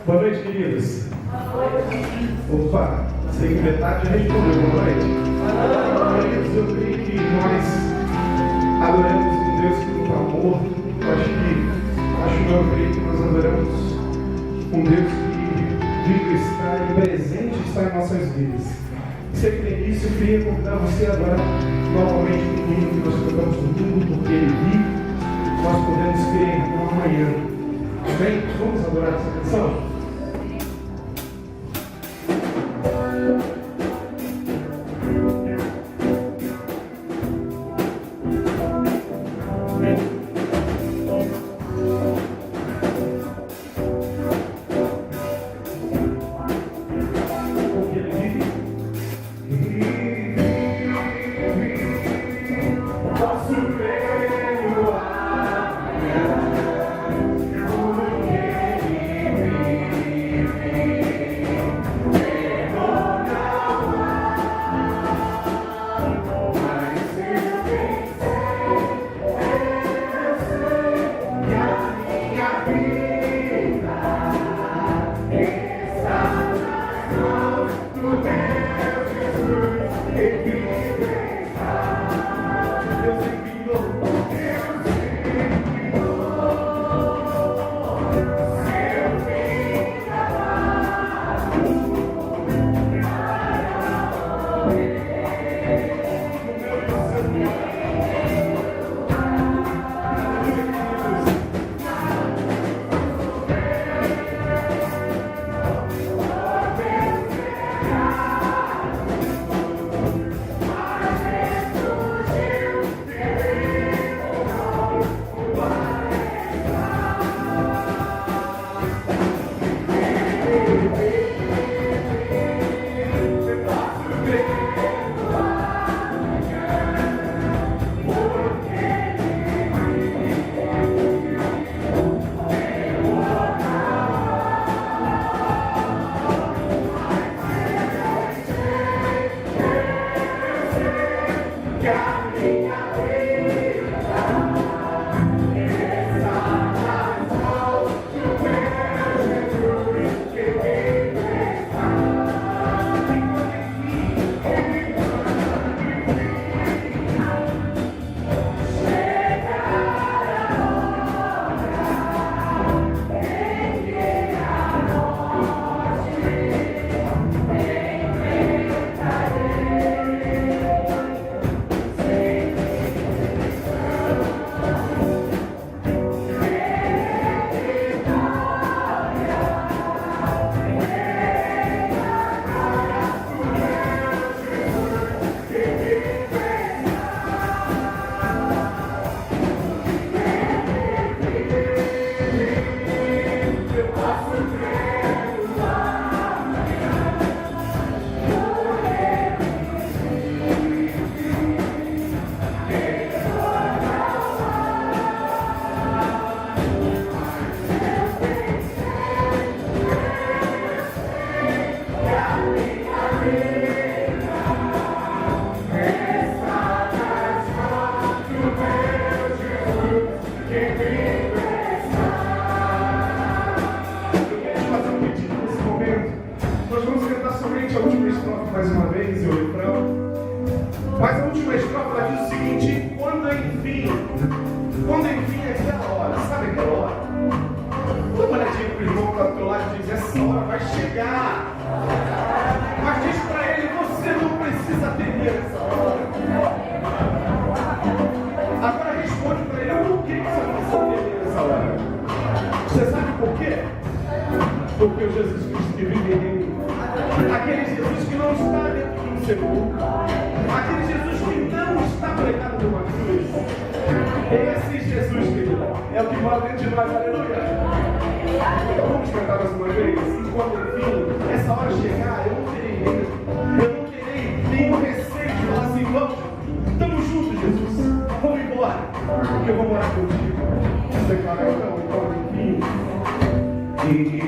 Boa noite, queridos. Opa, sei que metade já respondeu. Boa noite. Queridos, eu creio que nós adoramos um Deus que não está morto. Eu creio que nós adoramos um Deus que vivo está e presente está em nossas vidas. Você crê nisso? Eu queria convidar você agora novamente comigo que nós cantamos no mundo porque Ele vive. Nós podemos crer no amanhã. Amém? Vamos adorar essa canção? Porque o Jesus Cristo que vive em mim, aquele Jesus que não está dentro de um sepulcro, aquele Jesus que não está pregado numa cruz, esse Jesus, querido, é o que mora dentro de nós, aleluia. Então vamos cantar mais uma vez, enquanto enfim, essa hora chegar, eu não terei medo, eu não terei nenhum receio de falar assim, vamos, estamos juntos, Jesus, vamos embora, porque eu vou morar contigo. Vamos declarar então, enfim. E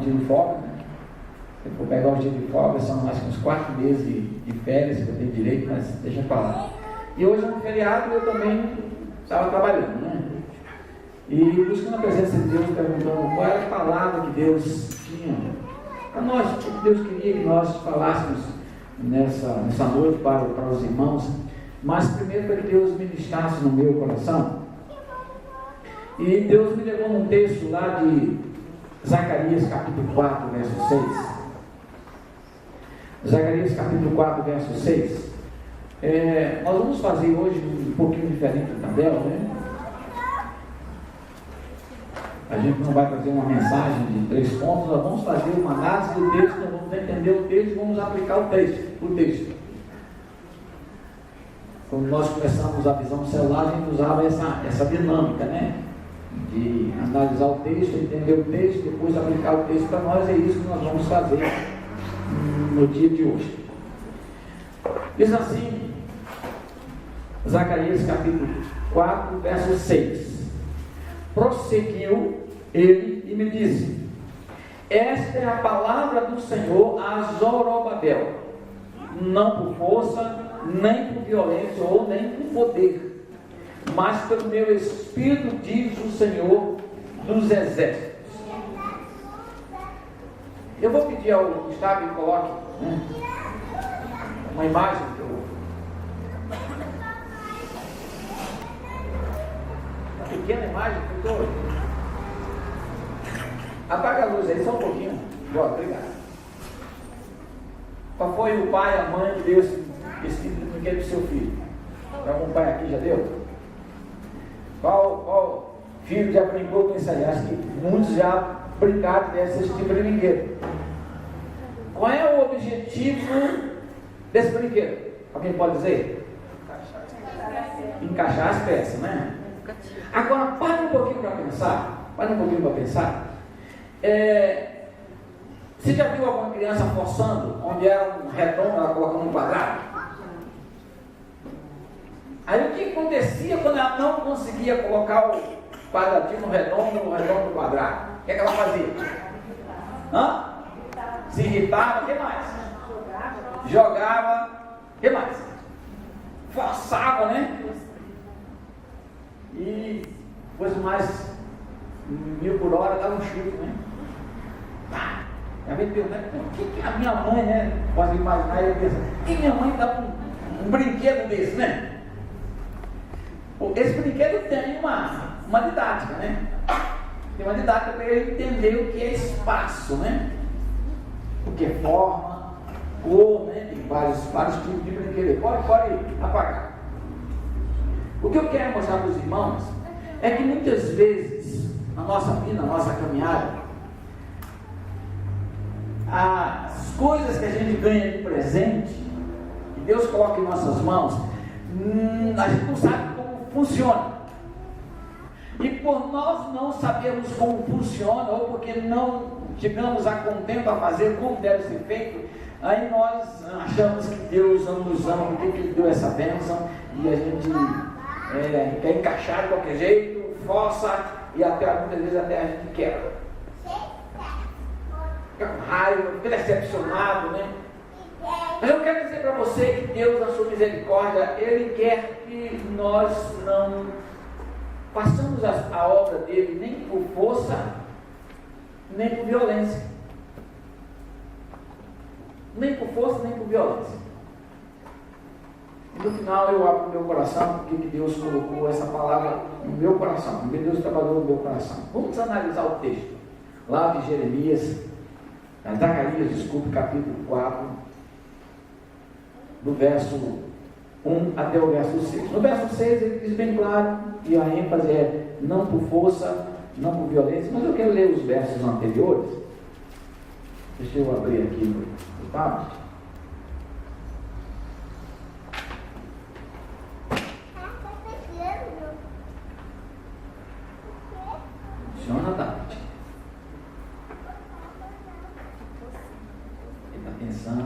tiro de folga, né? Se eu for pegar um dia de folga, são mais que uns 4 meses de férias que eu tenho direito, mas deixa pra lá. E hoje é um feriado, eu também estava trabalhando, né? E buscando a presença de Deus, perguntando qual era a palavra que Deus tinha para nós, o que Deus queria que nós falássemos nessa noite para os irmãos. Mas primeiro para que Deus ministrasse no meu coração. E Deus me levou num texto lá de Zacarias capítulo 4, verso 6. Zacarias capítulo 4, verso 6. Nós vamos fazer hoje um pouquinho diferente do tabela, né? A gente não vai fazer uma mensagem de 3 pontos, nós vamos fazer uma análise do texto, nós vamos entender o texto e vamos aplicar o texto. Quando nós começamos a visão celular, a gente usava essa dinâmica, né? De analisar o texto, entender o texto, depois aplicar o texto para nós. É isso que nós vamos fazer no dia de hoje. Diz assim, Zacarias capítulo 4, verso 6. Prosseguiu ele e me disse: esta é a palavra do Senhor a Zorobabel, não por força, nem por violência ou nem por poder, mas pelo meu Espírito, diz o Senhor dos Exércitos. Eu vou pedir ao Gustavo que coloque, né, uma imagem que eu... pequena imagem que eu estou... Apaga a luz aí só um pouquinho. Boa, obrigado. Qual foi o pai, a mãe que deu esse tipo de brinquedo para o seu filho? Tem algum pai aqui já deu? Qual filho já brincou com isso aí? Acho que muitos já brincaram desse tipo de brinquedo. Qual é o objetivo desse brinquedo? Alguém pode dizer? Encaixar as peças, né? Agora, para um pouquinho para pensar. Você já viu alguma criança forçando, onde era um redondo, ela colocando um quadrado? Aí o que acontecia quando ela não conseguia colocar o quadradinho no redondo no quadrado? O que é que ela fazia? Se irritava, o que mais? Jogava, o que mais? Forçava, né? E depois mais 1000 por hora dava um chute, né? A gente pergunta, por que a minha mãe, né? Pode imaginar, eu penso, por que minha mãe dá um brinquedo desse, né? Esse brinquedo tem uma didática, né? Tem uma didática para ele entender o que é espaço, né? O que é forma, cor, né? Tem vários tipos de brinquedo. Pode apagar. O que eu quero mostrar para os irmãos é que muitas vezes, na nossa vida, na nossa caminhada, as coisas que a gente ganha de presente, que Deus coloca em nossas mãos, a gente não sabe como funciona. E por nós não sabermos como funciona, ou porque não chegamos a contento a fazer como deve ser feito, aí nós achamos que Deus não nos ama, porque Ele deu essa bênção, e a gente quer encaixar de qualquer jeito, força, e até muitas vezes até a gente quebra. Fica com raiva, fica decepcionado, né? Mas eu quero dizer para você que Deus, na sua misericórdia, Ele quer que nós não façamos a obra dele nem por força, nem por violência. Nem por força, nem por violência. E no final eu abro o meu coração, porque Deus colocou essa palavra no meu coração, porque Deus trabalhou no meu coração. Vamos analisar o texto lá de Zacarias, capítulo 4, do verso 1 até o verso 6. No verso 6 ele diz bem claro, e a ênfase é não por força, não por violência, mas eu quero ler os versos anteriores. Deixa eu abrir aqui no tablet. Funciona, tablet. Ele está pensando,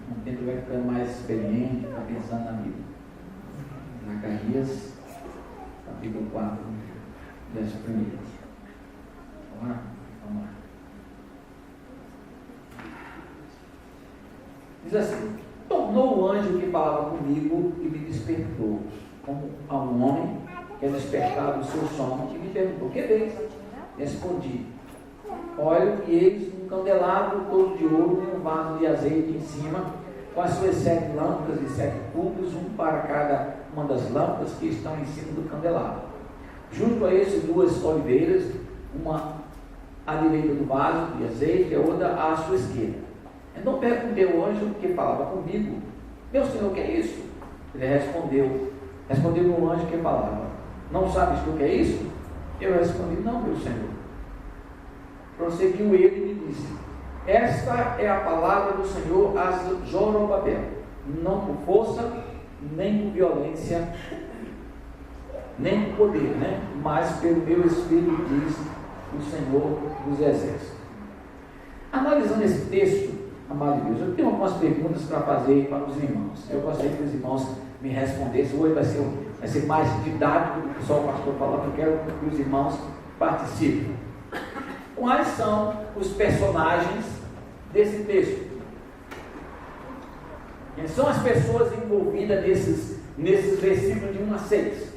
com o tempo vai ficando mais experiente, está pensando na vida. Zacarias, capítulo 4, verso 1. Vamos lá? Diz assim: tornou o anjo que falava comigo e me despertou, como a um homem que é despertado do seu sono, e me perguntou: que vês? Respondi: olho e eis um candelabro todo de ouro e um vaso de azeite em cima, com as suas 7 lâmpadas e 7 cubos, um para cada uma das lâmpadas que estão em cima do candelabro. Junto a esse 2 oliveiras, uma à direita do vaso de azeite e a outra à sua esquerda. Então perguntei ao anjo que falava comigo: meu senhor, o que é isso? Ele respondeu o anjo que falava: não sabes tu o que é isso? Eu respondi: não, meu senhor. Prosseguiu ele e me disse: esta é a palavra do Senhor a Zorobabel, não por força, nem por violência, nem por poder, mas pelo meu Espírito, diz o Senhor dos Exércitos. Analisando esse texto, amado Deus, eu tenho algumas perguntas para fazer para os irmãos. Eu gostaria que os irmãos me respondessem. Hoje vai ser mais didático do que só o pastor falar, porque eu quero que os irmãos participem. Quais são os personagens desse texto? Quem são as pessoas envolvidas nesses versículos de 1 a 6?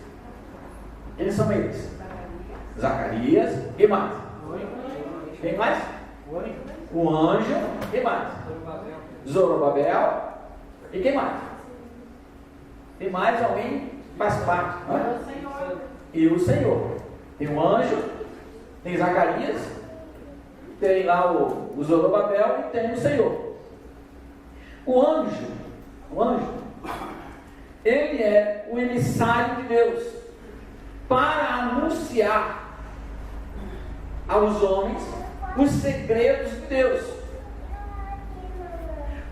Quem são eles? Zacarias. Quem mais? Quem mais? O anjo. Quem mais? Zorobabel. E quem mais? Tem mais alguém que faz parte? E o Senhor. Tem o anjo, tem Zacarias, tem lá o Zorobabel e tem o Senhor. O anjo, ele é o emissário de Deus para anunciar aos homens os segredos de Deus.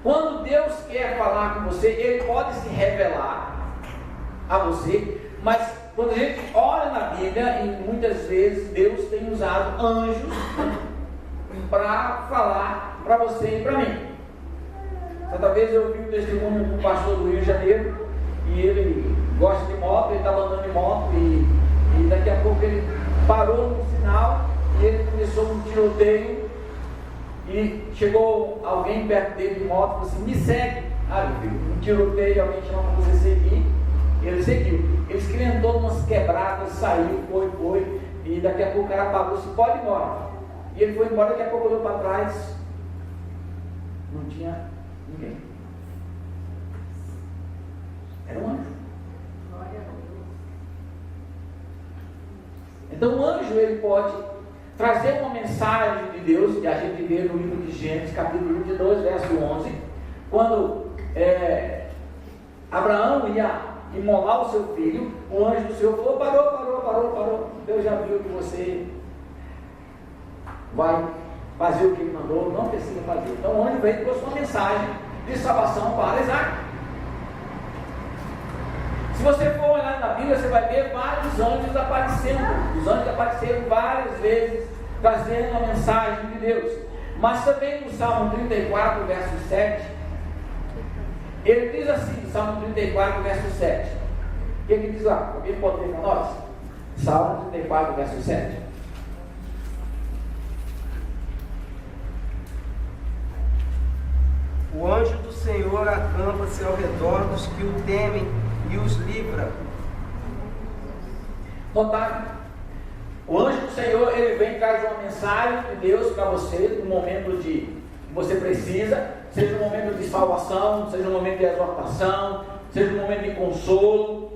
Quando Deus quer falar com você, Ele pode se revelar a você, mas quando a gente olha na Bíblia, e muitas vezes Deus tem usado anjos para falar para você e para mim. Certa vez eu vi um testemunho de um pastor do Rio de Janeiro, e ele gosta de moto, ele estava andando de moto, e daqui a pouco ele parou no sinal, e ele começou um tiroteio, e chegou alguém perto dele de moto e falou assim: me segue. Meu filho, um tiroteio, alguém chama para você seguir, e ele seguiu. Ele escrentou umas quebradas, saiu, foi, e daqui a pouco o cara parou, disse: pode ir embora. E ele foi embora, daqui a pouco olhou para trás, não tinha ninguém. Era um anjo. Então o anjo, ele pode trazer uma mensagem de Deus, que a gente vê no livro de Gênesis, capítulo 22, verso 11, quando Abraão ia imolar o seu filho, o anjo do Senhor falou: parou, Deus já viu que você vai fazer o que ele mandou, não precisa fazer. Então o anjo veio e trouxe uma mensagem de salvação para Isaac. Se você for olhar na Bíblia, você vai ver vários anjos aparecendo. Os anjos apareceram várias vezes, trazendo a mensagem de Deus. Mas também no Salmo 34, verso 7, ele diz assim, Salmo 34, verso 7. O que ele diz lá? Alguém pode ler para nós? Salmo 34, verso 7. O anjo do Senhor acampa-se ao redor dos que o temem e os livra. Notaram? O anjo do Senhor, ele vem e traz uma mensagem de Deus para você no momento que você precisa, seja no momento de salvação, seja no momento de exortação, seja no momento de consolo,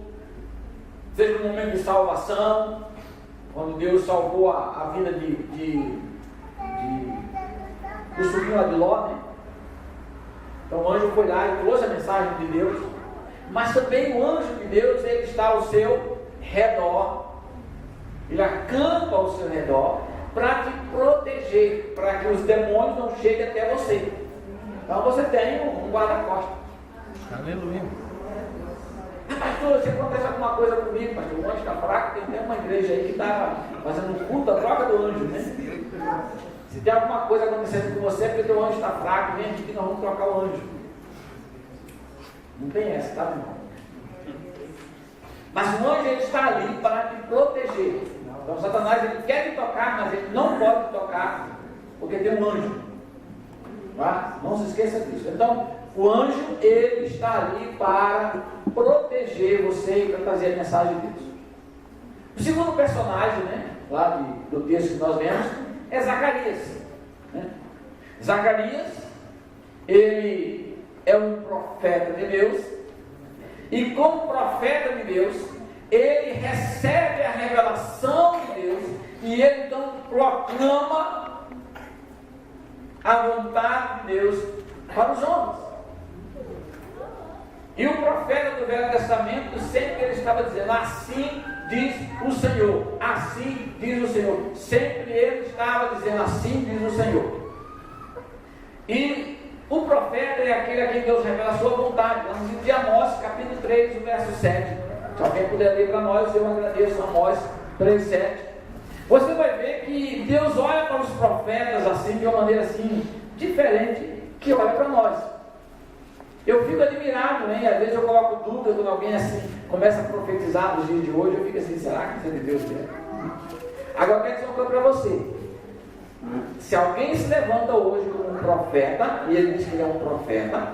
seja no momento de salvação, quando Deus salvou a vida do sobrinho lá de Ló, Então o anjo foi lá e trouxe a mensagem de Deus. Mas também o anjo de Deus, ele está ao seu redor, ele acampa ao seu redor para te proteger, para que os demônios não cheguem até você. Então você tem um guarda-costas. Aleluia. Pastor, se acontece alguma coisa comigo, pastor, o anjo está fraco, tem até uma igreja aí que está fazendo culto a troca do anjo, Se tem alguma coisa acontecendo com você, é porque teu anjo está fraco, vem aqui que nós vamos trocar o anjo. Não tem essa, tá, meu irmão? Mas o anjo, ele está ali para te proteger. Então Satanás, ele quer te tocar, mas ele não pode te tocar, porque tem um anjo. Tá? Não se esqueça disso. Então, o anjo, ele está ali para proteger você e para trazer a mensagem de Deus. O segundo personagem, né, lá do texto que nós lemos, é Zacarias. Né? Zacarias, ele é um profeta de Deus, e como profeta de Deus, ele recebe a revelação de Deus, e ele então proclama a vontade de Deus para os homens. E o profeta do Velho Testamento, sempre ele estava dizendo, assim diz o Senhor, assim diz o Senhor. Sempre ele estava dizendo, assim diz o Senhor. E o profeta é aquele a quem Deus revela a sua vontade. Lá no livro de Amós, capítulo 3, o verso 7. Se alguém puder ler para nós, eu agradeço. Amós 3, 7. Você vai ver que Deus olha para os profetas assim, de uma maneira assim, diferente que olha para nós. Eu fico admirado, né? E às vezes eu coloco dúvida quando alguém assim começa a profetizar nos dias de hoje. Eu fico assim, será que isso é de Deus mesmo? Agora eu quero dizer uma coisa para você. Se alguém se levanta hoje como um profeta, e ele diz que ele é um profeta,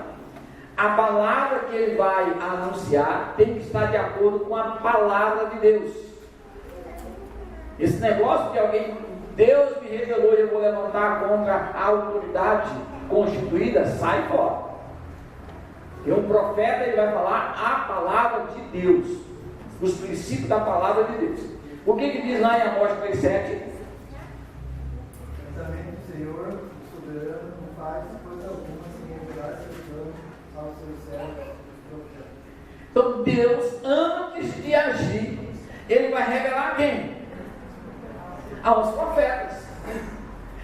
a palavra que ele vai anunciar tem que estar de acordo com a palavra de Deus. Esse negócio de alguém, Deus me revelou e eu vou levantar contra a autoridade constituída, sai fora. E um profeta, ele vai falar a palavra de Deus, os princípios da palavra de Deus. O que diz lá em Amós 3,7? Também o Senhor, o soberano, não faz coisa alguma sem revelar seus planos aos seus servos. Então Deus, antes de agir, ele vai revelar a quem? Aos profetas.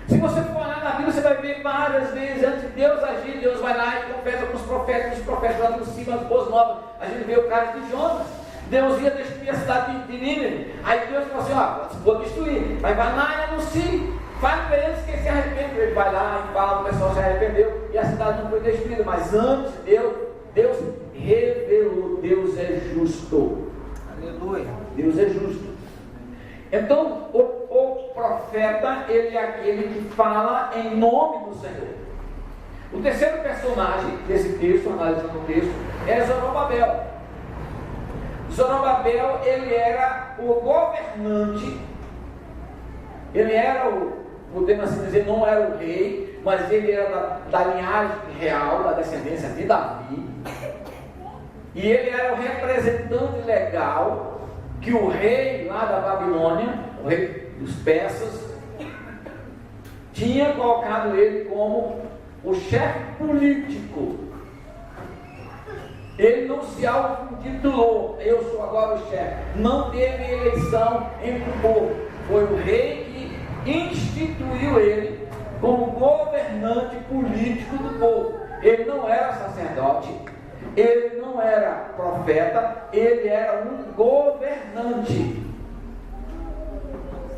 Se você for olhar na Bíblia, você vai ver várias vezes, antes de Deus agir, Deus vai lá e confessa com os profetas lá por cima das boas novas. A gente vê o caso de Jonas. Deus ia destruir a cidade de Nínive. Aí Deus falou assim, vou destruir. Mas vai lá e anuncia. Faz para eles que se arrependem. Ele vai lá e fala, o pessoal se arrependeu e a cidade não foi destruída. Mas antes Deus revelou, Deus é justo. Aleluia. Deus é justo. Então, o profeta, ele é aquele que fala em nome do Senhor. O terceiro personagem desse texto, analisando o texto, é Zorobabel. Zorobabel, ele era o governante, ele era podemos assim dizer, não era o rei, mas ele era da linhagem real, da descendência de Davi, e ele era o representante legal que o rei lá da Babilônia, o rei dos persas, tinha colocado ele como o chefe político. Ele não se auto-intitulou, eu sou agora o chefe. Não teve eleição entre o povo. Foi o rei que instituiu ele como governante político do povo. Ele não era sacerdote, ele não era profeta, ele era um governante.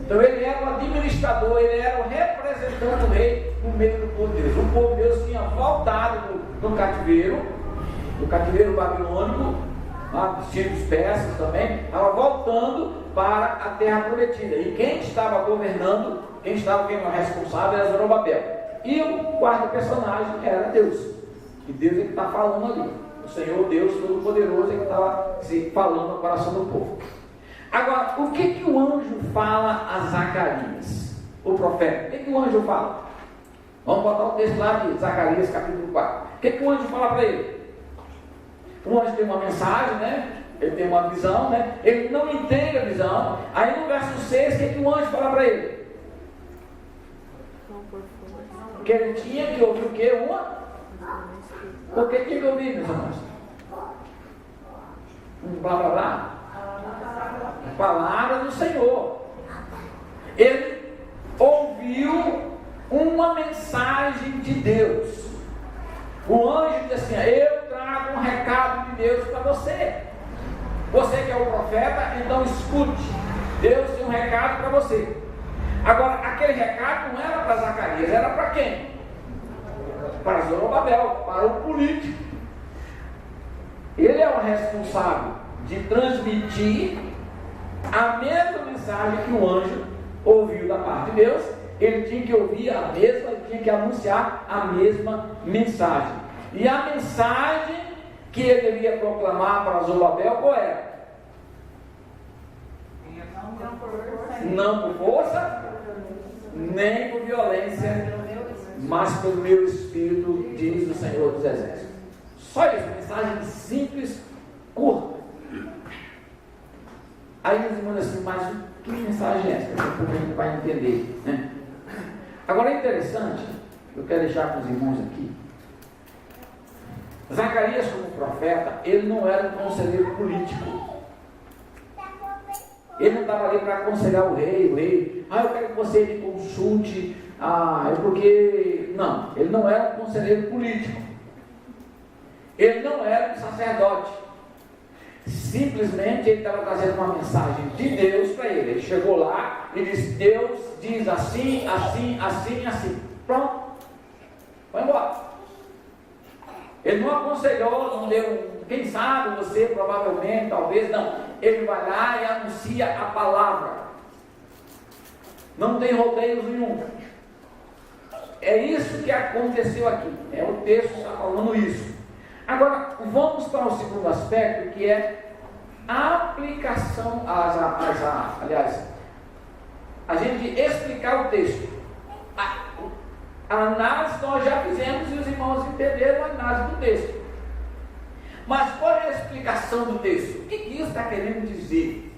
Então ele era o administrador, ele era o representante do rei no meio do povo de Deus. O povo de Deus tinha voltado do cativeiro babilônico, dos filhos persas também, estava voltando para a terra prometida. E quem estava governando, quem estava responsável era Zorobabel. E o quarto personagem era Deus. E Deus é que está falando ali. O Senhor Deus Todo-Poderoso é que estava falando no coração do povo. Agora, o que o anjo fala a Zacarias? O profeta. O que o anjo fala? Vamos botar o texto lá de Zacarias, capítulo 4. O que o anjo fala para ele? O anjo tem uma mensagem, né? Ele tem uma visão, né? Ele não entende a visão. Aí no verso 6, o que o anjo fala para ele? Que ele tinha que ouvir o quê? O que tinha que ouvir, meus irmãos? Blá blá blá. A palavra do Senhor. Ele ouviu uma mensagem de Deus. O anjo disse assim: eu trago um recado de Deus para você. Você que é o profeta, então escute. Deus tem um recado para você. Agora, aquele recado não era para Zacarias, era para quem? Para Zorobabel, para o político. Ele é o responsável de transmitir a mesma mensagem que o anjo ouviu da parte de Deus. Ele tinha que ouvir a mesma, ele tinha que anunciar a mesma mensagem. E a mensagem que ele devia proclamar para Zorobabel qual era? Não por força, nem por violência, mas pelo meu Espírito, diz o Senhor dos Exércitos. Só isso, mensagem simples, curta. Aí os irmãos assim, mas que mensagem é essa? Porque a gente vai entender, né? Agora é interessante, eu quero deixar para os irmãos aqui. Zacarias, como profeta, ele não era um conselheiro político. Ele não estava ali para aconselhar o rei, eu quero que você me consulte, porque... Não, ele não era um conselheiro político. Ele não era um sacerdote. Simplesmente ele estava trazendo uma mensagem de Deus para ele. Ele chegou lá e disse: Deus diz assim, assim, assim, assim. Pronto, foi embora. Ele não aconselhou, não deu, quem sabe você, provavelmente, talvez, não. Ele vai lá e anuncia a palavra. Não tem rodeios nenhum. É isso que aconteceu aqui. É o texto que está falando isso. Agora, vamos para o segundo aspecto, que é a aplicação, aliás, a gente explicar o texto. A análise nós já fizemos e os irmãos entenderam a análise do texto. Mas qual é a explicação do texto? O que isso está querendo dizer?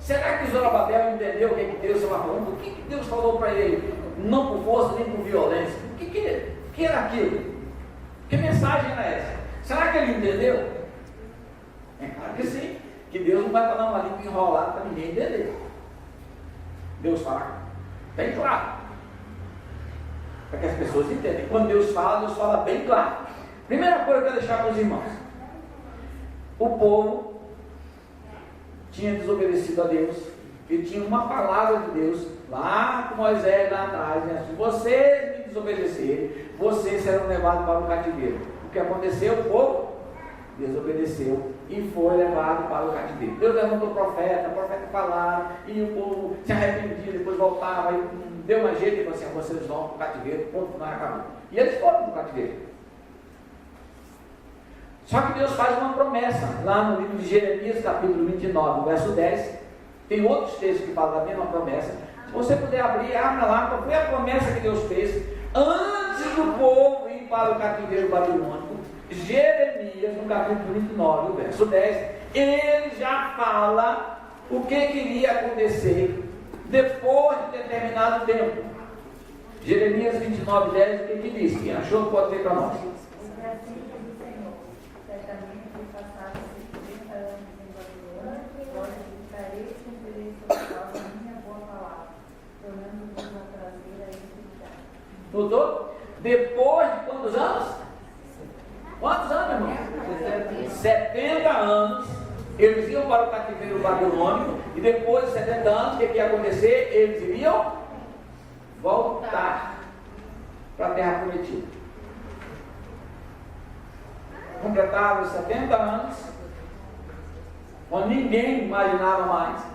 Será que Zorobabel entendeu o que Deus estava falando? O que Deus falou para ele? Não por força nem por violência. O que era aquilo? Que mensagem era essa? Será que ele entendeu? É claro que sim. Que Deus não vai falar uma língua enrolada para ninguém entender. Deus fala bem claro, para que as pessoas entendam. Quando Deus fala bem claro. Primeira coisa que eu quero deixar para os irmãos: o povo tinha desobedecido a Deus, e tinha uma palavra de Deus lá com Moisés lá atrás, né? Se vocês me desobedecerem, vocês serão levados para o cativeiro. O que aconteceu? O povo desobedeceu e foi levado para o cativeiro. Deus levantou o profeta falava, e o povo se arrependia, depois voltava, e deu uma jeito e falou assim: vocês vão para o cativeiro, ponto, não acabou. E eles foram para o cativeiro. Só que Deus faz uma promessa lá no livro de Jeremias, capítulo 29, verso 10. Tem outros textos que falam da mesma promessa. Se você puder abrir, abra lá qual foi a promessa que Deus fez antes do povo ir para o cativeiro babilônico. Jeremias, no capítulo 29, verso 10, ele já fala o que iria acontecer depois de determinado tempo. Jeremias 29, 10, o que diz? Quem achou pode ver para nós. Notou? Depois de quantos anos? Quantos anos, irmão? 70 anos. Eles iam para o cativeiro babilônico. E depois de 70 anos, o que ia acontecer? Eles iriam voltar para a terra prometida. Completaram os 70 anos, quando ninguém imaginava mais.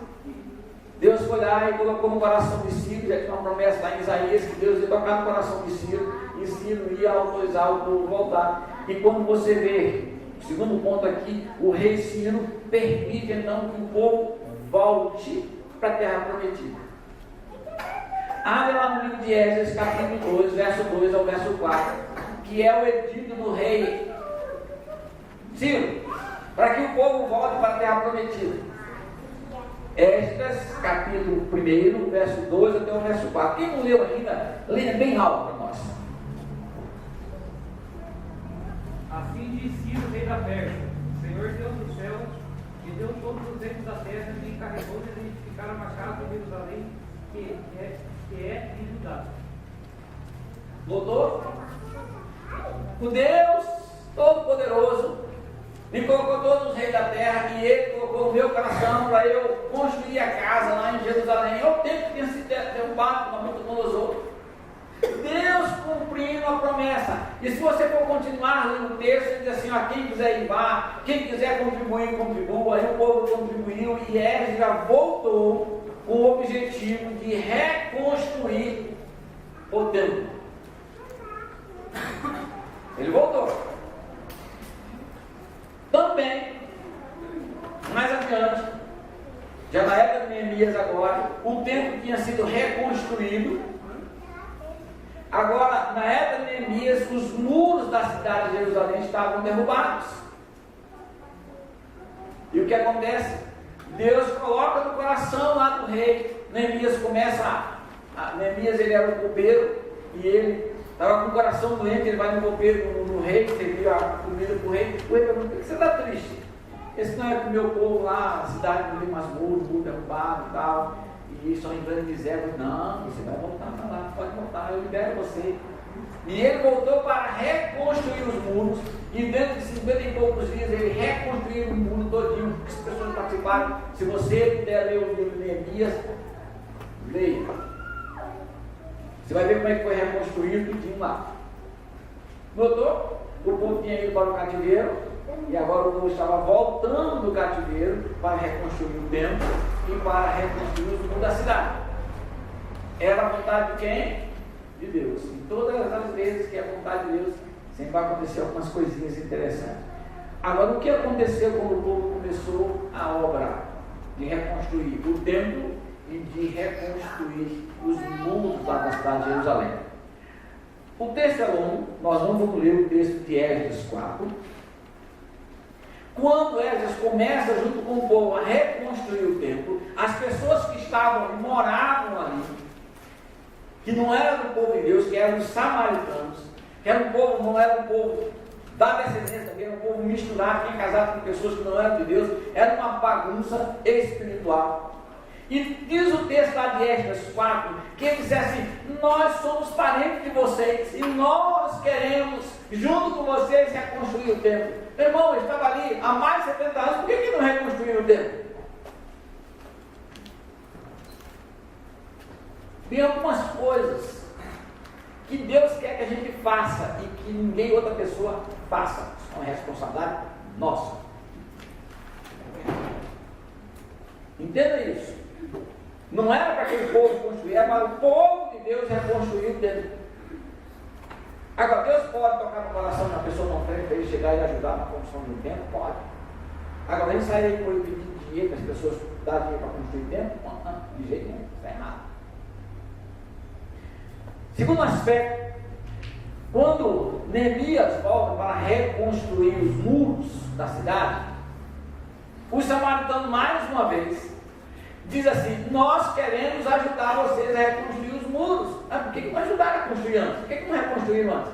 Deus foi lá e colocou no coração de Ciro, já tinha uma promessa lá em Isaías, que Deus ia tocar no coração de Ciro, e Ciro ia autorizar o povo voltar. E quando você vê, o segundo ponto aqui, o rei Ciro permite então que o povo volte para a terra prometida. Abre lá no livro de Esdras, capítulo 2, verso 2 ao verso 4, que é o edito do rei Ciro, para que o povo volte para a terra prometida. Esdras, capítulo 1, verso 2 até o verso 4. Quem não leu ainda, leia bem alto para nós. Assim diz Ciro, rei da Pérsia: o Senhor Deus dos céus, que deu todos os reinos da terra, me encarregou de edificar uma casa em Jerusalém, que é em Judá. Notou? O Deus Todo-Poderoso me colocou todos os reis da terra, e ele colocou no meu coração para eu construir a casa lá em Jerusalém. Eu tenho que ter sido derrubado no Nabucodonosor. Deus cumprindo a promessa. E se você for continuar lendo o texto, ele diz assim: quem quiser ir vá, quem quiser contribuir, contribua. Aí o povo contribuiu, e Esdras já voltou com o objetivo de reconstruir o templo. Ele voltou. Também, mais adiante, já na época de Neemias agora, o templo tinha sido reconstruído. Agora, na época de Neemias, os muros da cidade de Jerusalém estavam derrubados. E o que acontece? Deus coloca no coração lá do rei. Neemias começa Neemias, ele era um copeiro, e ele estava com o coração doente. Ele vai no copeiro, no rei, serviu a comida para o rei. O rei pergunta: por que você está triste? Esse não é para o meu povo lá, a cidade não tem mais muros, muro derrubado e tal, e estão entrando em miséria. Não, você vai voltar para lá, pode voltar, eu libero você. E ele voltou para reconstruir os muros, e dentro de 50 e poucos dias ele reconstruiu o muro todinho. As pessoas participaram. Se você puder ler o livro de Neemias, leia. Você vai ver como é que foi reconstruído tudinho lá. Notou? O povo tinha ido para o cativeiro, e agora o povo estava voltando do cativeiro para reconstruir o templo e para reconstruir os muros da cidade. Era a vontade de quem? De Deus. E todas as vezes que é a vontade de Deus, sempre vai acontecer algumas coisinhas interessantes. Agora, o que aconteceu quando o povo começou a obra de reconstruir o templo e de reconstruir os muros lá da cidade de Jerusalém? O texto é longo, nós não vamos ler o texto de Esdras 4. Quando Esdras começa, junto com o povo, a reconstruir o templo, as pessoas que moravam ali, que não eram do povo de Deus, que eram os samaritanos, que era um povo, não era um povo da descendência, que era um povo misturado, tinha casado com pessoas que não eram de Deus, era uma bagunça espiritual. E diz o texto lá de Esdras 4, que ele disse assim: nós somos parentes de vocês, e nós queremos, junto com vocês, reconstruir o templo. Meu irmão, eu estava ali há mais de 70 anos, por que não reconstruíram o templo? Tem algumas coisas que Deus quer que a gente faça e que ninguém outra pessoa faça. Isso é uma responsabilidade nossa. Entenda isso. Não era para aquele povo construir, era para o povo de Deus reconstruir o templo. Agora, Deus pode tocar no coração de uma pessoa não crente para ele chegar e ajudar na construção de um templo? Pode. Agora, a gente sai aí pedindo dinheiro para as pessoas darem dinheiro para construir o templo? Não, de jeito nenhum, isso é errado. Segundo aspecto, quando Neemias volta para reconstruir os muros da cidade, os samaritanos, mais uma vez, diz assim: nós queremos ajudar vocês a reconstruir os muros. Ah, por que não ajudaram a construir antes? Por que não reconstruíram antes?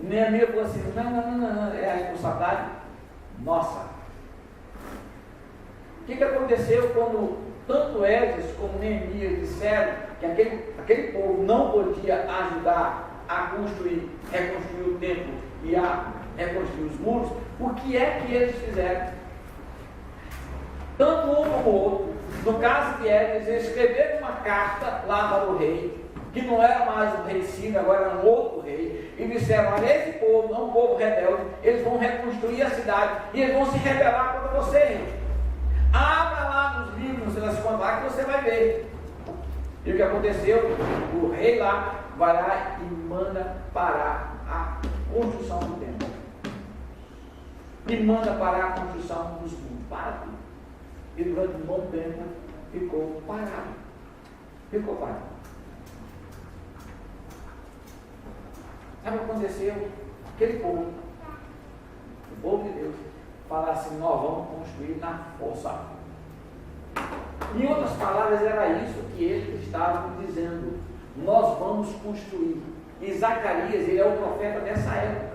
Neemias falou assim: não, é a responsabilidade nossa. O que aconteceu quando tanto Esdras como Neemias disseram que aquele povo não podia ajudar a reconstruir o templo e a reconstruir os muros? O que é que eles fizeram? Tanto um como o outro, no caso de Esdras, eles escreveram uma carta lá para o rei, que não era mais o rei Ciro, agora era um outro rei, e disseram: olha, esse povo é um povo rebelde, eles vão reconstruir a cidade e eles vão se rebelar contra você, rei. Abra lá nos livros, não sei das quantas lá, que você vai ver. E o que aconteceu? O rei lá vai lá e manda parar a construção do templo. E manda parar a construção dos muros. Para tudo. E durante um bom tempo ficou parado. Ficou parado. Sabe o que aconteceu? Aquele povo, o povo de Deus, falar assim: nós vamos construir na força. Em outras palavras, era isso que eles estavam dizendo: nós vamos construir. E Zacarias, ele é o profeta dessa época.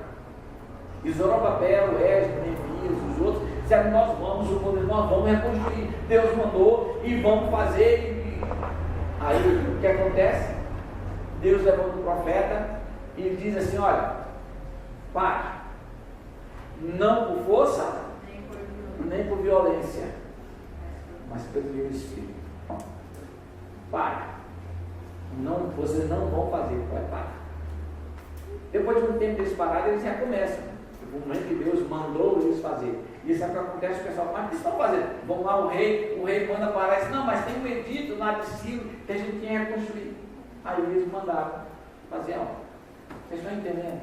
E Zorobabel, Esdras, Neemias, os outros disseram: nós vamos reconstruir. Deus mandou e vamos fazer. Aí o que acontece? Deus levanta o profeta e ele diz assim: olha, pare, não por força nem por violência, mas pelo meu espírito. Pare. Não, vocês não vão fazer, vai parar. Depois de um tempo eles pararam, eles recomeçam. O momento que Deus mandou eles fazer. E isso é o que acontece, o pessoal: mas o que estão fazendo? Vão lá, o rei manda parar e diz: não, mas tem um edito lá de Ciro que a gente tinha que reconstruir. Aí eles mandaram fazer a obra. Vocês estão entendendo?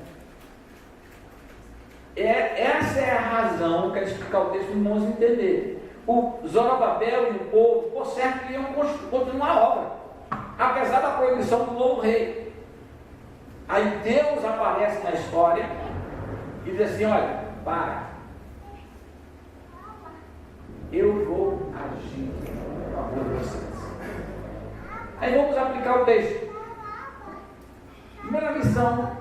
Essa é a razão, quero explicar o texto para os irmãos entenderem. O Zorobabel e o povo, por certo, iam continuar a obra, apesar da proibição do novo rei. Aí Deus aparece na história e diz assim: olha, para, eu vou agir em favor de vocês. Aí vamos aplicar o texto. Primeira lição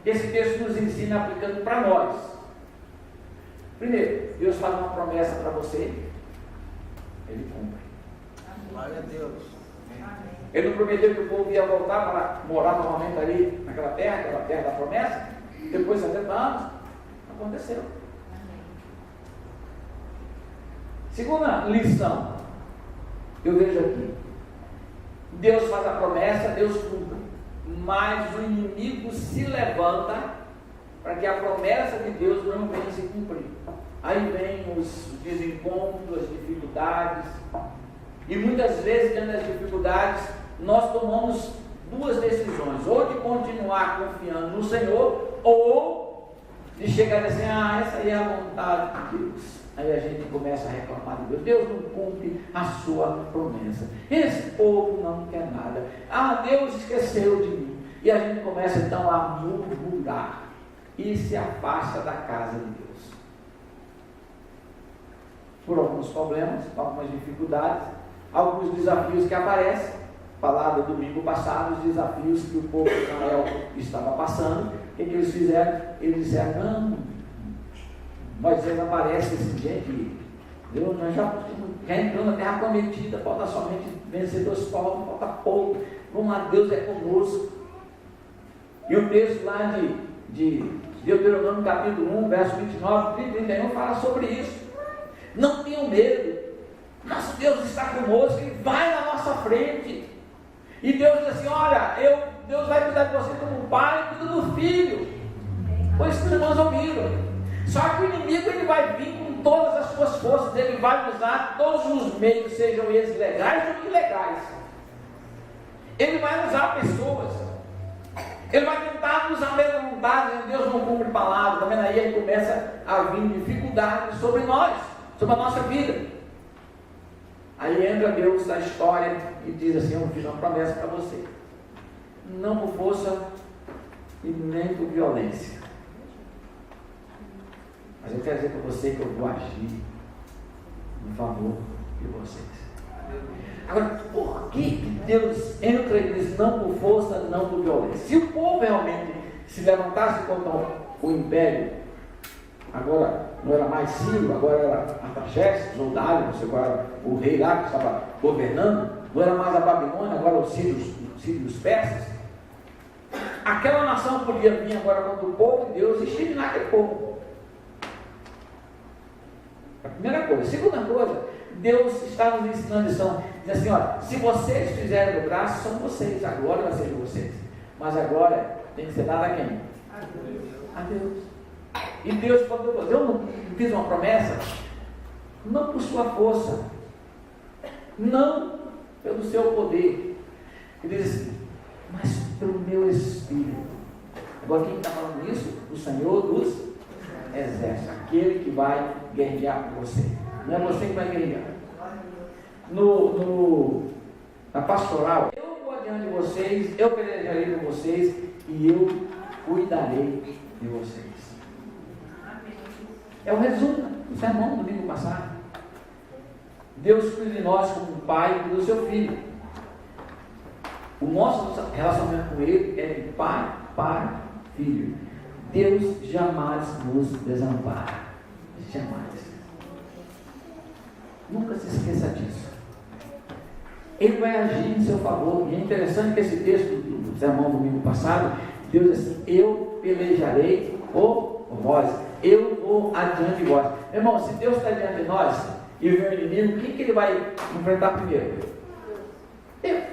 que esse texto nos ensina aplicando para nós. Primeiro, Deus faz uma promessa para você, Ele cumpre. Glória a Deus. Ele não prometeu que o povo ia voltar para morar novamente ali naquela terra, aquela terra da promessa, depois de 70 anos. Aconteceu. Segunda lição, eu vejo aqui: Deus faz a promessa, Deus cumpre, mas o inimigo se levanta para que a promessa de Deus não venha se cumprir. Aí vem os desencontros, as dificuldades, e muitas vezes, diante das dificuldades, nós tomamos duas decisões: ou de continuar confiando no Senhor, ou de chegar assim: essa aí é a vontade de Deus. Aí a gente começa a reclamar de Deus: Deus não cumpre a sua promessa, esse povo não quer nada, Deus esqueceu de mim. E a gente começa então a murmurar e se afasta da casa de Deus, por alguns problemas, algumas dificuldades, alguns desafios que aparecem. Falado domingo passado, os desafios que o povo de Israel estava passando. O que eles fizeram? Eles disseram: não, Moisés aparece assim: gente, nós já entramos na terra prometida, falta somente vencer 2 povos, falta pouco, vamos lá, Deus é conosco. E o texto lá de Deuteronômio capítulo 1, verso 29 e 31 fala sobre isso. Não tenham medo, nosso Deus está conosco, Ele vai na nossa frente. E Deus diz assim: olha, Deus vai cuidar de você como pai e cuida do filho. Pois que os irmãos ouviram. Só que o inimigo, ele vai vir com todas as suas forças, ele vai usar todos os meios, sejam eles legais ou ilegais. Ele vai usar pessoas, ele vai tentar nos amedrontar, Deus não cumpre palavra. Tá vendo aí? Ele começa a vir dificuldades sobre nós, sobre a nossa vida. Aí entra Deus na história e diz assim: eu fiz uma promessa para você, não por força e nem por violência, mas eu quero dizer para você que eu vou agir em favor de vocês. Agora, por que Deus entra e diz não por força, não por violência? Se o povo realmente se levantasse contra o império, agora não era mais Ciro, agora era Artaxerxes ou Dário, não sei qual era o rei lá que estava governando, não era mais a Babilônia, agora os sírios persas. Aquela nação podia vir agora contra o povo de Deus e exterminar aquele povo. A primeira coisa. Segunda coisa, Deus está nos ensinando lição, diz assim: olha, se vocês fizerem do braço, são vocês, a glória vai ser de vocês, mas a glória tem que ser dada a quem? A Deus. E Deus, quando eu não fiz uma promessa, não por sua força, não pelo seu poder, ele diz assim: mas pelo meu Espírito. Agora quem está falando isso? O Senhor dos Exércitos, aquele que vai guerrear por você. Não é você que vai guerrear. Na pastoral, eu vou adiante de vocês, eu pelejarei por vocês e eu cuidarei de vocês. É o resumo do sermão do domingo passado. Deus cuida de nós como pai e do seu filho. O nosso relacionamento com Ele é de pai para filho. Deus jamais nos desampara. Jamais. Nunca se esqueça disso. Ele vai agir em seu favor. E é interessante que esse texto do sermão do domingo passado, Deus diz assim: eu pelejarei por vós, eu vou adiante de vós. Meu irmão, se Deus está diante de nós e vem o inimigo, quem que ele vai enfrentar primeiro? Deus.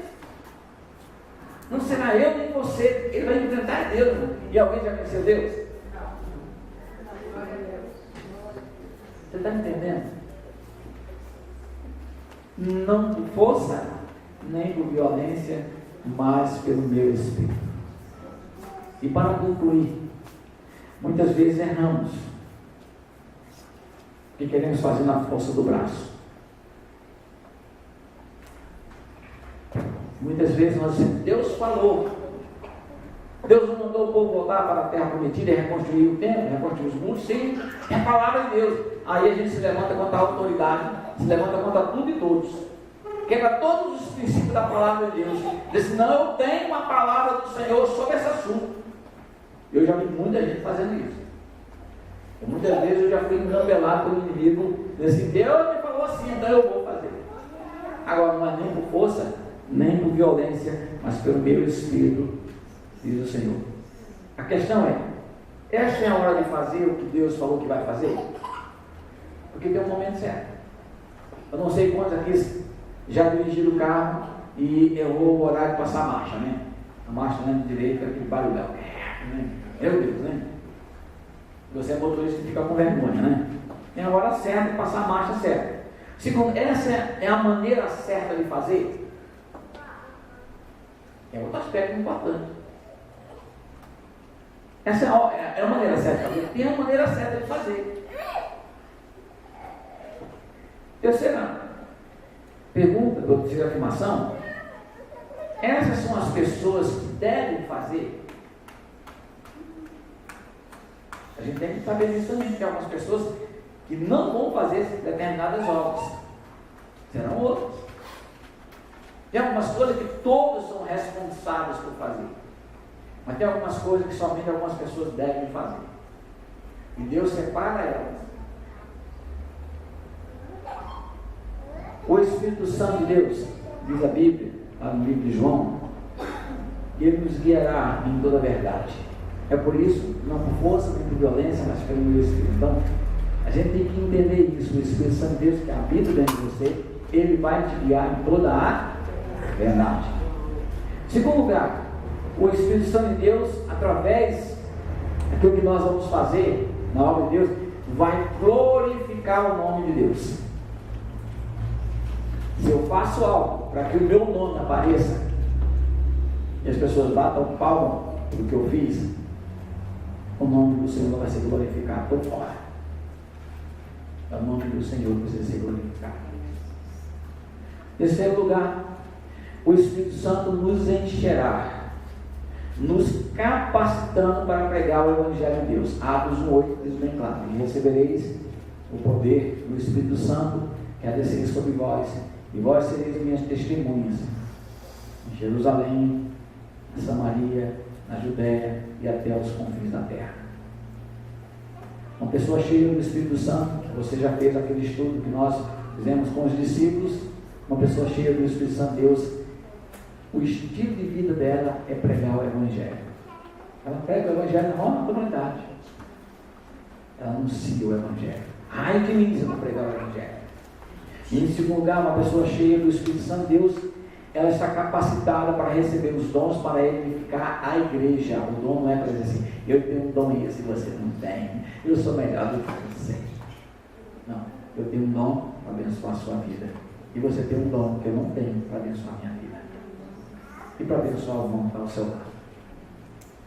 Não será eu nem você, ele vai enfrentar Deus. E alguém já venceu Deus? Você está entendendo? Não por força, nem por violência, mas pelo meu Espírito. E para concluir, muitas vezes erramos, que queremos fazer na força do braço. Muitas vezes nós dizemos, Deus falou, Deus não mandou o povo voltar para a terra prometida e reconstruir o templo, reconstruir os muros, sim, é a palavra de Deus. Aí a gente se levanta contra a autoridade, se levanta contra tudo e todos, quebra todos os princípios da palavra de Deus, diz assim, não, eu tenho uma palavra do Senhor sobre esse assunto. Eu já vi muita gente fazendo isso. E muitas vezes eu já fui engambelado pelo inimigo, dizendo assim, Deus me falou assim, então eu vou fazer. Agora não é nem por força, nem por violência, mas pelo meu espírito, diz o Senhor. A questão é, esta é a hora de fazer o que Deus falou que vai fazer? Porque tem um momento certo. Eu não sei quantos aqui já dirigiram o carro e errou o horário de passar a marcha, né? A marcha na direita, aquele barulhão. Meu Deus, né? Você é motorista que fica com vergonha, né? Tem a hora certa de passar a marcha certa. Segundo, essa é a maneira certa de fazer? É outro aspecto importante. Essa é a maneira certa de fazer. Tem a maneira certa de fazer. Terceira pergunta, ou terceira afirmação. Essas são as pessoas que devem fazer. A gente tem que saber disso também, que tem algumas pessoas que não vão fazer determinadas obras. Serão outras. Tem algumas coisas que todos são responsáveis por fazer. Mas tem algumas coisas que somente algumas pessoas devem fazer. E Deus separa elas. O Espírito Santo de Deus, diz a Bíblia, lá no livro de João, ele nos guiará em toda a verdade. É por isso, não por força, nem por violência, mas pelo meu Espírito. Então, a gente tem que entender isso. O Espírito Santo de Deus que habita dentro de você, ele vai te guiar em toda a verdade. Segundo lugar, o Espírito Santo de Deus, através daquilo que nós vamos fazer na obra de Deus, vai glorificar o nome de Deus. Se eu faço algo para que o meu nome apareça e as pessoas batam palma do que eu fiz, o nome do Senhor vai ser glorificado por fora. É o nome do Senhor que precisa ser glorificado. Terceiro lugar, o Espírito Santo nos encherá, nos capacitando para pregar o Evangelho de Deus. Atos 1:8 diz bem claro: e recebereis o poder do Espírito Santo que há de descer sobre vós, e vós sereis minhas testemunhas em Jerusalém, na Samaria, na Judéia e até os confins da terra. Uma pessoa cheia do Espírito Santo, você já fez aquele estudo que nós fizemos com os discípulos. Uma pessoa cheia do Espírito Santo de Deus, o estilo de vida dela é pregar o Evangelho. Ela prega o Evangelho na maior comunidade. Ela anuncia o Evangelho. Ai, que lindo você pregar o Evangelho. E em segundo lugar, uma pessoa cheia do Espírito Santo de Deus, ela está capacitada para receber os dons para edificar a igreja. O dom não é para dizer assim, eu tenho um dom esse, você não tem, eu sou melhor do que você. Não, eu tenho um dom para abençoar a sua vida, e você tem um dom que eu não tenho para abençoar a minha vida, e para abençoar o irmão que está ao seu lado.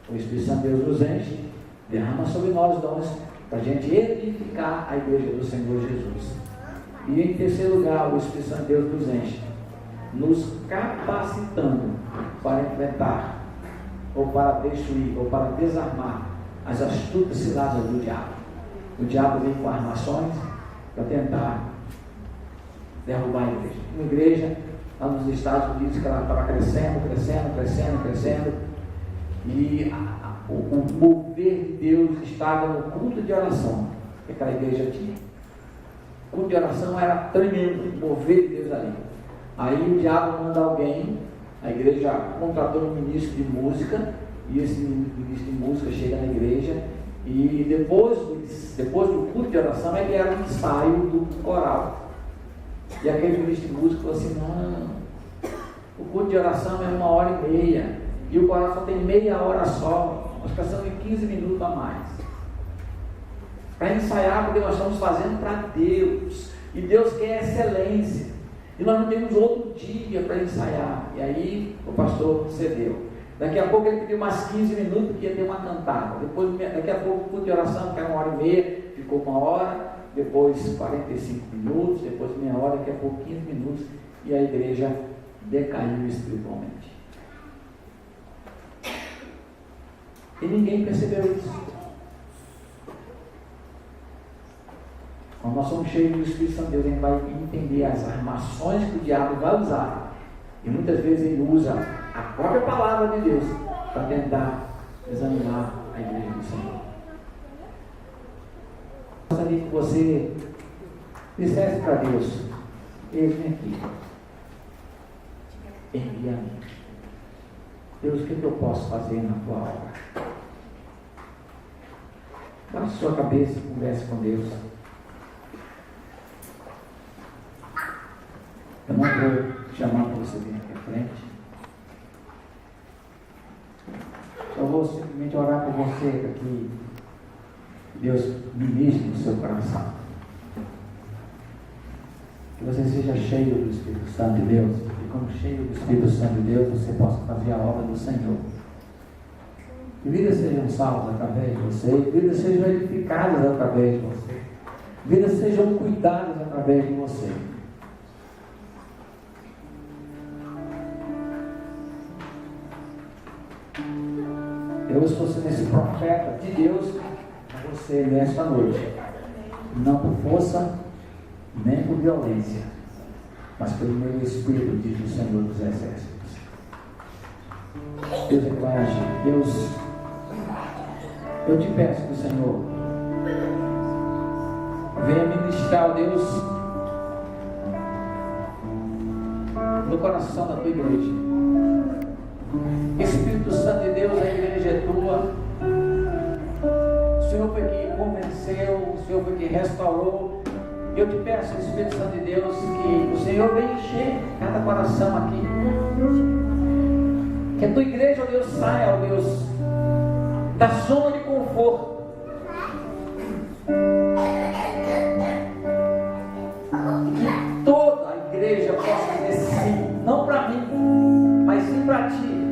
O Espírito Santo de Deus nos enche, derrama sobre nós dons para a gente edificar a igreja do Senhor Jesus. E em terceiro lugar, o Espírito Santo de Deus nos enche, nos capacitando para enfrentar, ou para destruir, ou para desarmar as astutas ciladas do diabo. O diabo vem com armações para tentar derrubar a igreja. Uma igreja lá nos Estados Unidos que ela estava crescendo, e o mover de Deus estava no culto de oração que aquela igreja tinha. O culto de oração era tremendo, o mover de Deus ali. Aí o diabo manda alguém, a igreja contratou um ministro de música, e esse ministro de música chega na igreja, e depois do culto de oração é que era um ensaio do coral. E aquele ministro de música falou assim, não, o culto de oração é 1h30, e o coral só tem meia hora só, nós precisamos de 15 minutos a mais. Para ensaiar, porque nós estamos fazendo para Deus, e Deus quer excelência. E nós não temos outro dia para ensaiar. E aí o pastor cedeu. Daqui a pouco ele pediu mais 15 minutos que ia ter uma cantada. Depois, daqui a pouco, o culto de oração, que era 1h30, ficou 1 hora. Depois 45 minutos, depois meia hora, daqui a pouco 15 minutos. E a igreja decaiu espiritualmente. E ninguém percebeu isso. Quando nós somos cheios do Espírito Santo, Deus vai entender as armações que o diabo vai usar. E muitas vezes ele usa a própria palavra de Deus para tentar desanimar a igreja do Senhor. Eu gostaria que você dissesse para Deus: eis-me aqui, envia-me. Deus, o que eu posso fazer na tua obra? Baixe sua cabeça e converse com Deus. Eu não vou chamar para você vir aqui à frente. Só vou simplesmente orar por você para que Deus ministre no seu coração. Que você seja cheio do Espírito Santo de Deus. E como cheio do Espírito Santo de Deus, você possa fazer a obra do Senhor. Que vidas sejam salvas através de você. Vidas sejam edificadas através de você. Vidas sejam cuidadas através de você. Eu estou sendo esse profeta de Deus para você nesta noite. Não por força, nem por violência, mas pelo meu Espírito, diz o Senhor dos Exércitos. Deus é que vai agir. Deus, eu te peço que o Senhor venha ministrar, ó Deus, no coração da tua igreja. Espírito Santo de Deus, a igreja é tua. O Senhor foi que convenceu, o Senhor foi que restaurou. Eu te peço, Espírito Santo de Deus, que o Senhor venha encher cada coração aqui. Que a tua igreja, ó Deus, saia, ó Deus, da zona de conforto. Que toda a igreja possa dizer sim, não para mim, mas sim para ti.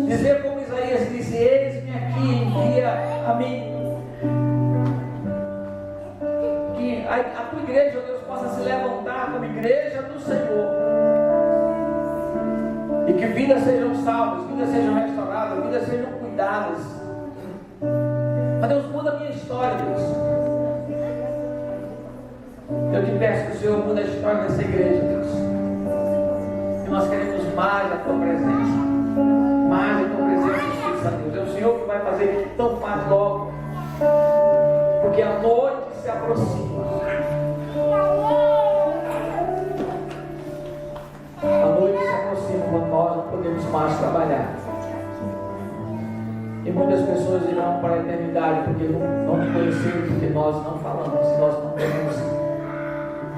Dizer como Isaías disse: eis-me aqui, envia a mim. Que a tua igreja, ó Deus, possa se levantar como igreja do Senhor. E que vidas sejam salvas, vidas sejam restauradas, vidas sejam cuidadas. Mas Deus, muda a minha história, Deus. Eu te peço que o Senhor mude a história dessa igreja, Deus. E nós queremos mais a tua presença. Mais a tua presença, Espírito Santo de Deus. É o Senhor que vai fazer, então faz logo. Porque a noite se aproxima. A noite se aproxima quando nós não podemos mais trabalhar. E muitas pessoas irão para a eternidade porque não te conheceram, porque nós não falamos, nós não podemos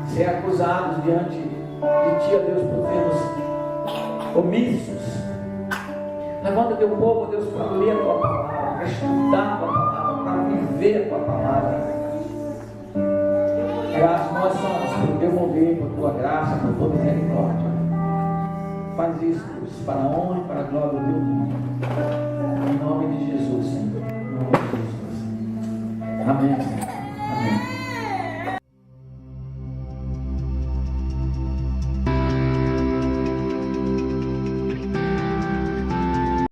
ser acusados diante de ti, ó Deus, por termos omissos. Levanta teu povo, ó Deus, para ler a tua palavra, para estudar a tua palavra, para viver a tua palavra. Graças nós somos por teu mover, por tua graça, por tua misericórdia. Faz isso, Deus, para a honra e para a glória do teu nome. Em nome de Jesus, Senhor. Em nome de Jesus. Amém. Amém.